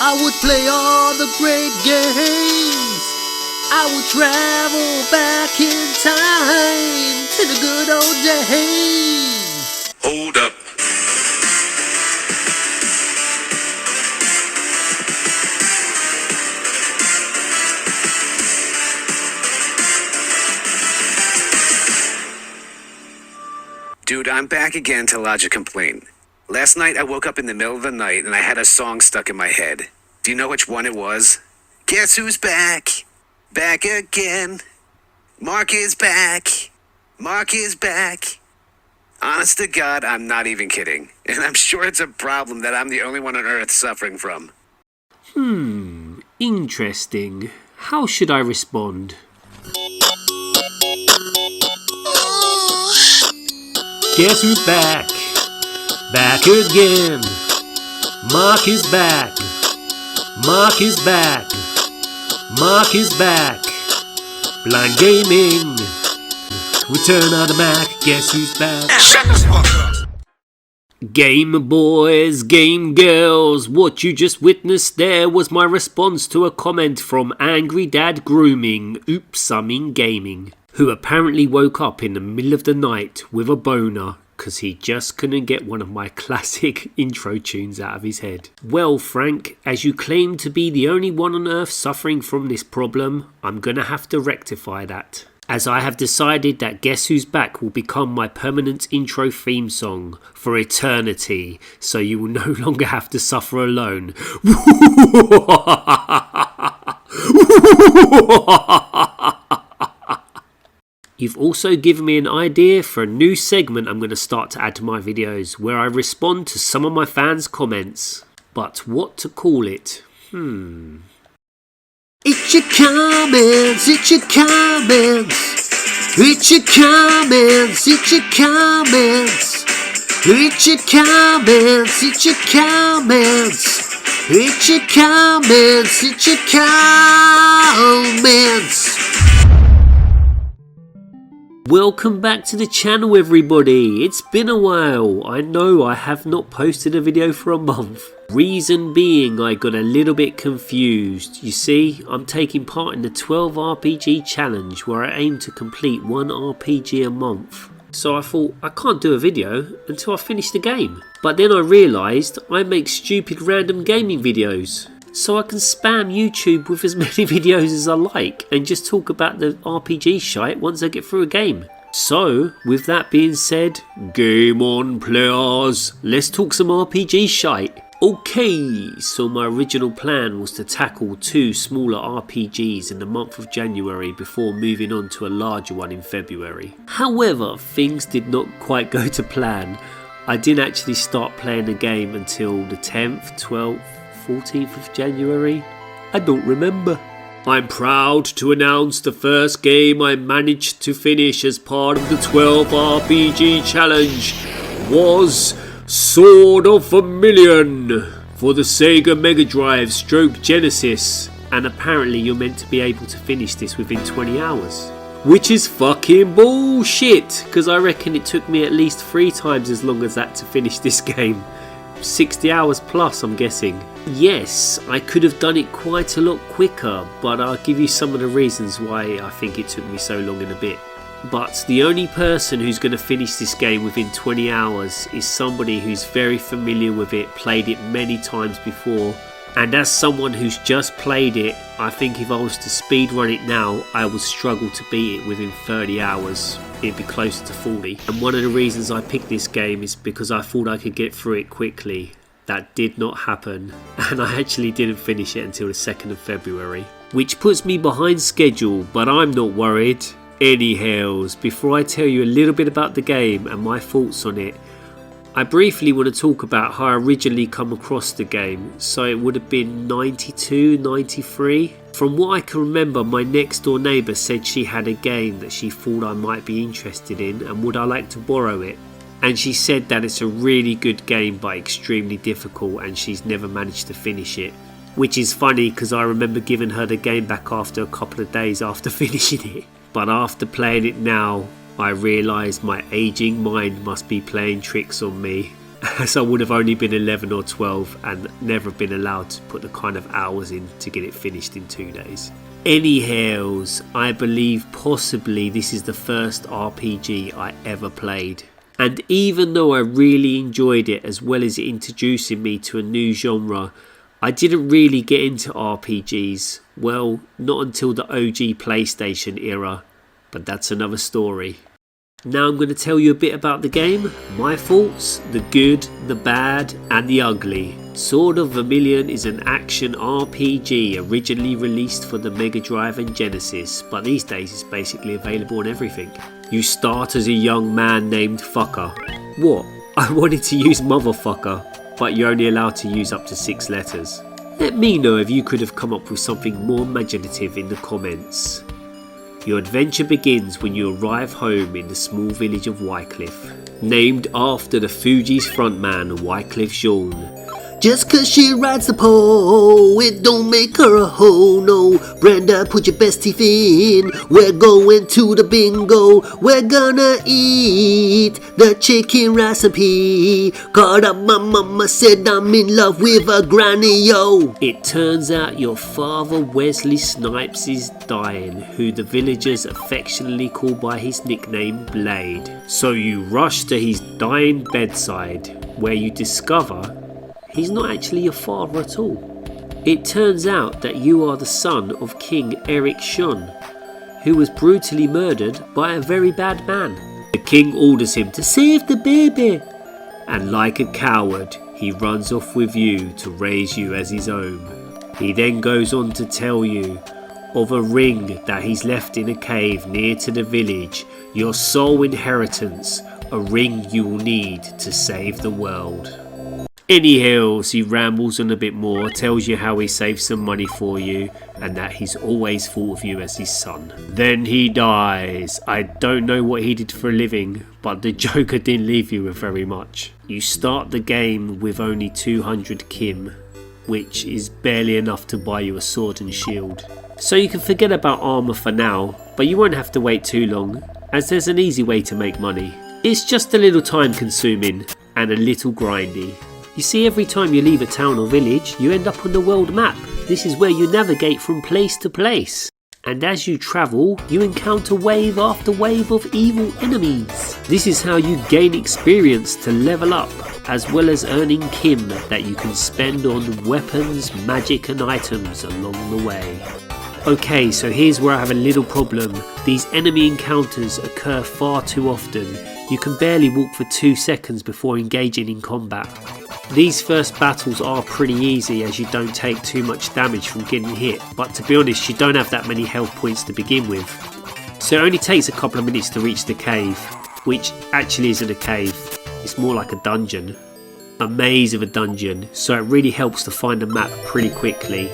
I would play all the great games. I would travel back in time to the good old days. Hold up. Dude, I'm back again to lodge a complaint. Last night I woke up in the middle of the night and I had a song stuck in my head. Do you know which one it was? Guess who's back? Back again. Mark is back. Mark is back. Honest to God, I'm not even kidding. And I'm sure it's a problem that I'm the only one on earth suffering from. Interesting. How should I respond? Guess who's back? Back again. Mark is back. Mark is back. Mark is back. Blind gaming. Return of the Mac. Guess who's back? Shut the fuck up. Game boys, game girls, what you just witnessed there was my response to a comment from Angry Dad Grooming, oops, I mean gaming, who apparently woke up in the middle of the night with a boner because he just couldn't get one of my classic intro tunes out of his head. Well, Frank, as you claim to be the only one on earth suffering from this problem, I'm gonna have to rectify that, as I have decided that Guess Who's Back will become my permanent intro theme song for eternity, so you will no longer have to suffer alone. You've also given me an idea for a new segment I'm going to start to add to my videos, where I respond to some of my fans' comments. But what to call it? It's your comments, it's your comments. It's your comments, it's your comments. It's your comments, it's your comments. It's your comments, it's your comments. Welcome back to the channel, everybody. It's been a while. I know I have not posted a video for a month. Reason being, I got a little bit confused. You see, I'm taking part in the 12 RPG challenge where I aim to complete one RPG a month. So I thought, I can't do a video until I finish the game. But then I realised I make stupid random gaming videos. So I can spam YouTube with as many videos as I like and just talk about the RPG shite once I get through a game. So, with that being said, game on players, let's talk some RPG shite. Okay, so my original plan was to tackle 2 smaller RPGs in the month of January before moving on to a larger one in February. However, things did not quite go to plan. I didn't actually start playing the game until the 10th, 12th, 14th of January? I don't remember. I'm proud to announce the first game I managed to finish as part of the 12 RPG challenge was Sword of Vermilion for the Sega Mega Drive / Genesis, and apparently you're meant to be able to finish this within 20 hours. Which is fucking bullshit, because I reckon it took me at least 3 times as long as that to finish this game. 60 hours plus, I'm guessing. Yes, I could have done it quite a lot quicker, but I'll give you some of the reasons why I think it took me so long in a bit. But the only person who's going to finish this game within 20 hours is somebody who's very familiar with it, played it many times before, and as someone who's just played it, I think if I was to speedrun it now, I would struggle to beat it within 30 hours. It'd be closer to 40. And one of the reasons I picked this game is because I thought I could get through it quickly. That did not happen, and I actually didn't finish it until the 2nd of February. Which puts me behind schedule, but I'm not worried. Anyhows, before I tell you a little bit about the game and my thoughts on it, I briefly want to talk about how I originally come across the game. So it would have been 92, 93. From what I can remember, my next door neighbour said she had a game that she thought I might be interested in and would I like to borrow it. And she said that it's a really good game but extremely difficult and she's never managed to finish it. Which is funny because I remember giving her the game back after a couple of days after finishing it. But after playing it now, I realised my ageing mind must be playing tricks on me. as I would have only been 11 or 12 and never been allowed to put the kind of hours in to get it finished in 2 days. Anyhows, I believe possibly this is the first RPG I ever played. And even though I really enjoyed it as well as introducing me to a new genre, I didn't really get into RPGs, well, not until the OG PlayStation era, but that's another story. Now I'm going to tell you a bit about the game, my thoughts, the good, the bad and the ugly. Sword of Vermilion is an action RPG originally released for the Mega Drive and Genesis, but these days it's basically available on everything. You start as a young man named Fucker. What? I wanted to use Motherfucker, but you're only allowed to use up to 6 letters. Let me know if you could have come up with something more imaginative in the comments. Your adventure begins when you arrive home in the small village of Wycliffe, named after the Fugees frontman Wycliffe Jean. Just cause she rides the pole, it don't make her a hoe, no. Brenda, put your best teeth in, we're going to the bingo. We're gonna eat the chicken recipe. Caught up, my mama said I'm in love with a granny, yo. It turns out your father Wesley Snipes is dying, who the villagers affectionately call by his nickname Blade. So you rush to his dying bedside, where you discover he's not actually your father at all. It turns out that you are the son of King Eric Shun, who was brutally murdered by a very bad man. The king orders him to save the baby, and like a coward, he runs off with you to raise you as his own. He then goes on to tell you of a ring that he's left in a cave near to the village, your sole inheritance, a ring you will need to save the world. Anyhow, he rambles on a bit more, tells you how he saved some money for you and that he's always thought of you as his son. Then he dies. I don't know what he did for a living, but the Joker didn't leave you with very much. You start the game with only 200 Kim, which is barely enough to buy you a sword and shield. So you can forget about armour for now, but you won't have to wait too long, as there's an easy way to make money. It's just a little time consuming and a little grindy. You see, every time you leave a town or village, you end up on the world map. This is where you navigate from place to place. And as you travel, you encounter wave after wave of evil enemies. This is how you gain experience to level up, as well as earning Kim that you can spend on weapons, magic and items along the way. Okay, so here's where I have a little problem. These enemy encounters occur far too often. You can barely walk for 2 seconds before engaging in combat. These first battles are pretty easy as you don't take too much damage from getting hit, but to be honest you don't have that many health points to begin with. So it only takes a couple of minutes to reach the cave, which actually isn't a cave, it's more like a dungeon. A maze of a dungeon, so it really helps to find the map pretty quickly.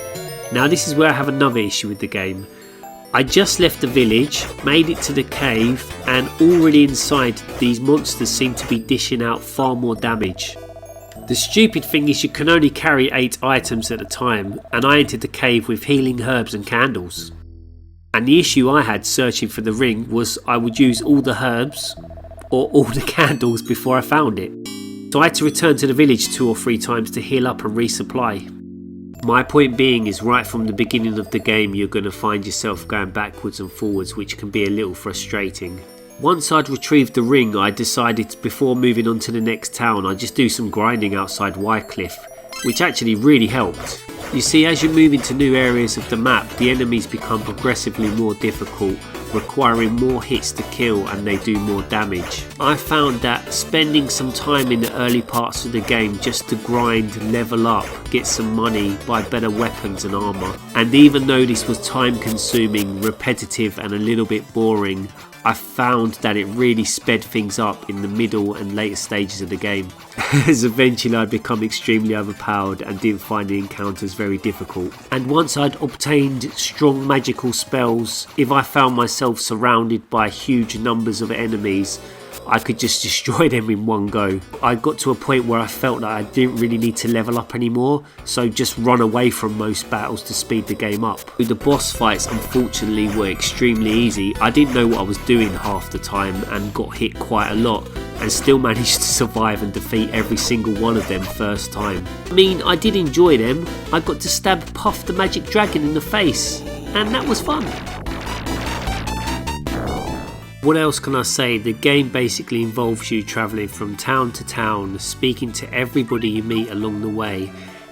Now this is where I have another issue with the game. I just left the village, made it to the cave, and already inside these monsters seem to be dishing out far more damage. The stupid thing is you can only carry 8 items at a time, and I entered the cave with healing herbs and candles. And the issue I had searching for the ring was I would use all the herbs or all the candles before I found it. So I had to return to the village 2 or 3 times to heal up and resupply. My point being is right from the beginning of the game you're going to find yourself going backwards and forwards, which can be a little frustrating. Once I'd retrieved the ring, I decided before moving on to the next town I'd just do some grinding outside Wycliffe, which actually really helped. You see, as you move into new areas of the map, the enemies become progressively more difficult, requiring more hits to kill, and they do more damage. I found that spending some time in the early parts of the game just to grind, level up, get some money, buy better weapons and armour. And even though this was time consuming, repetitive and a little bit boring, I found that it really sped things up in the middle and later stages of the game, as eventually I'd become extremely overpowered and didn't find the encounters very difficult. And once I'd obtained strong magical spells, if I found myself surrounded by huge numbers of enemies, I could just destroy them in one go. I got to a point where I felt that I didn't really need to level up anymore, so just run away from most battles to speed the game up. The boss fights unfortunately were extremely easy. I didn't know what I was doing half the time and got hit quite a lot, and still managed to survive and defeat every single one of them first time. I mean, I did enjoy them. I got to stab Puff the Magic Dragon in the face, and that was fun. What else can I say? The game basically involves you travelling from town to town, speaking to everybody you meet along the way,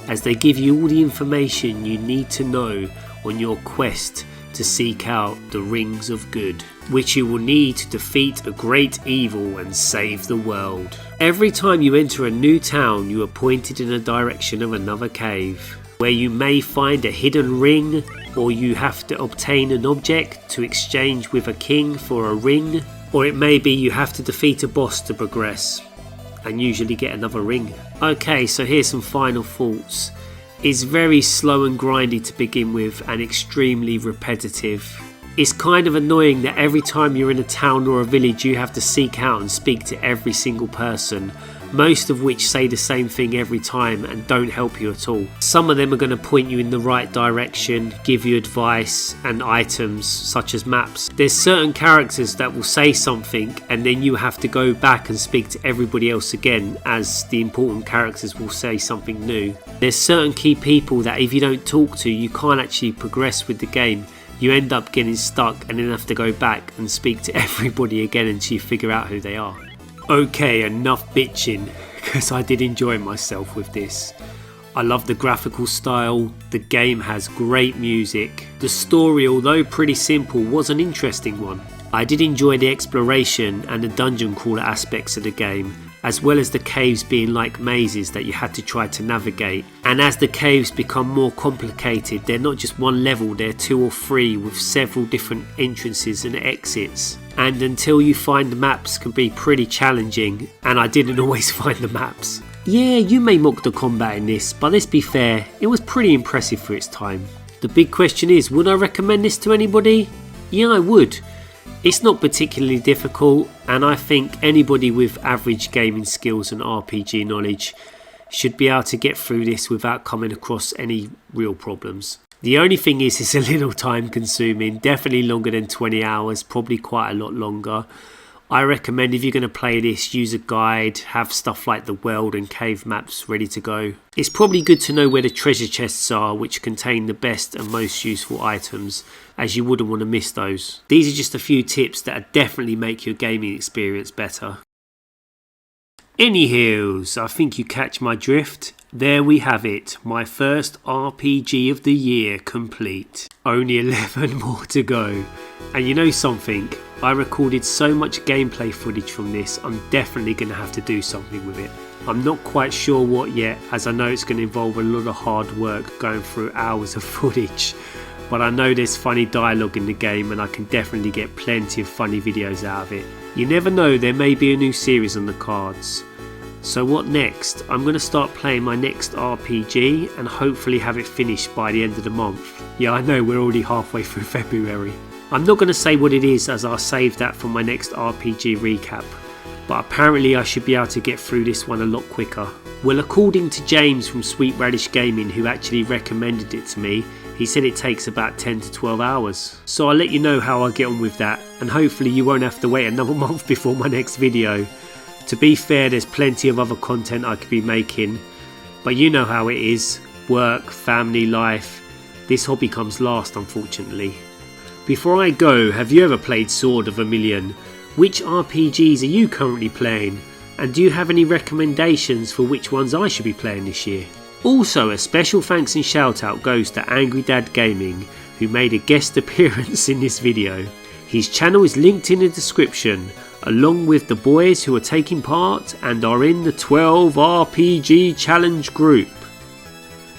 as they give you all the information you need to know on your quest to seek out the Rings of Good, which you will need to defeat a great evil and save the world. Every time you enter a new town, you are pointed in the direction of another cave, where you may find a hidden ring, or you have to obtain an object to exchange with a king for a ring, or it may be you have to defeat a boss to progress and usually get another ring. Okay, so here's some final thoughts. It's very slow and grindy to begin with and extremely repetitive. It's kind of annoying that every time you're in a town or a village you have to seek out and speak to every single person, most of which say the same thing every time and don't help you at all. Some of them are going to point you in the right direction, give you advice and items such as maps. There's certain characters that will say something and then you have to go back and speak to everybody else again, as the important characters will say something new. There's certain key people that if you don't talk to, you can't actually progress with the game. You end up getting stuck and then have to go back and speak to everybody again until you figure out who they are. Okay, enough bitching, because I did enjoy myself with this. I love the graphical style, the game has great music. The story, although pretty simple, was an interesting one. I did enjoy the exploration and the dungeon crawler aspects of the game, as well as the caves being like mazes that you had to try to navigate. And as the caves become more complicated, they're not just one level, they're 2 or 3 with several different entrances and exits. And until you find the maps can be pretty challenging, and I didn't always find the maps. Yeah, you may mock the combat in this, but let's be fair, it was pretty impressive for its time. The big question is, would I recommend this to anybody? Yeah, I would. It's not particularly difficult, and I think anybody with average gaming skills and RPG knowledge should be able to get through this without coming across any real problems. The only thing is, it's a little time consuming, definitely longer than 20 hours, probably quite a lot longer. I recommend if you're going to play this, use a guide, have stuff like the world and cave maps ready to go. It's probably good to know where the treasure chests are, which contain the best and most useful items, as you wouldn't want to miss those. These are just a few tips that definitely make your gaming experience better. Anyhows, I think you catch my drift. There we have it, my first RPG of the year complete. Only 11 more to go. And you know something? I recorded so much gameplay footage from this, I'm definitely going to have to do something with it. I'm not quite sure what yet, as I know it's going to involve a lot of hard work going through hours of footage. But I know there's funny dialogue in the game and I can definitely get plenty of funny videos out of it. You never know, there may be a new series on the cards. So what next? I'm going to start playing my next RPG and hopefully have it finished by the end of the month. Yeah, I know we're already halfway through February. I'm not going to say what it is, as I'll save that for my next RPG recap, but apparently I should be able to get through this one a lot quicker. Well, according to James from Sweet Radish Gaming, who actually recommended it to me, he said it takes about 10 to 12 hours. So I'll let you know how I get on with that, and hopefully you won't have to wait another month before my next video. To be fair, there's plenty of other content I could be making, but you know how it is. Work, family, life. This hobby comes last, unfortunately. Before I go, have you ever played Sword of Vermilion? Which RPGs are you currently playing? And do you have any recommendations for which ones I should be playing this year? Also, a special thanks and shout out goes to Angry Dad Gaming, who made a guest appearance in this video. His channel is linked in the description, along with the boys who are taking part and are in the 12 RPG challenge group.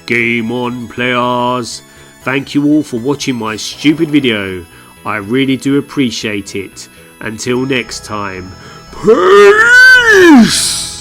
Game on, players! Thank you all for watching my stupid video. I really do appreciate it. Until next time, peace!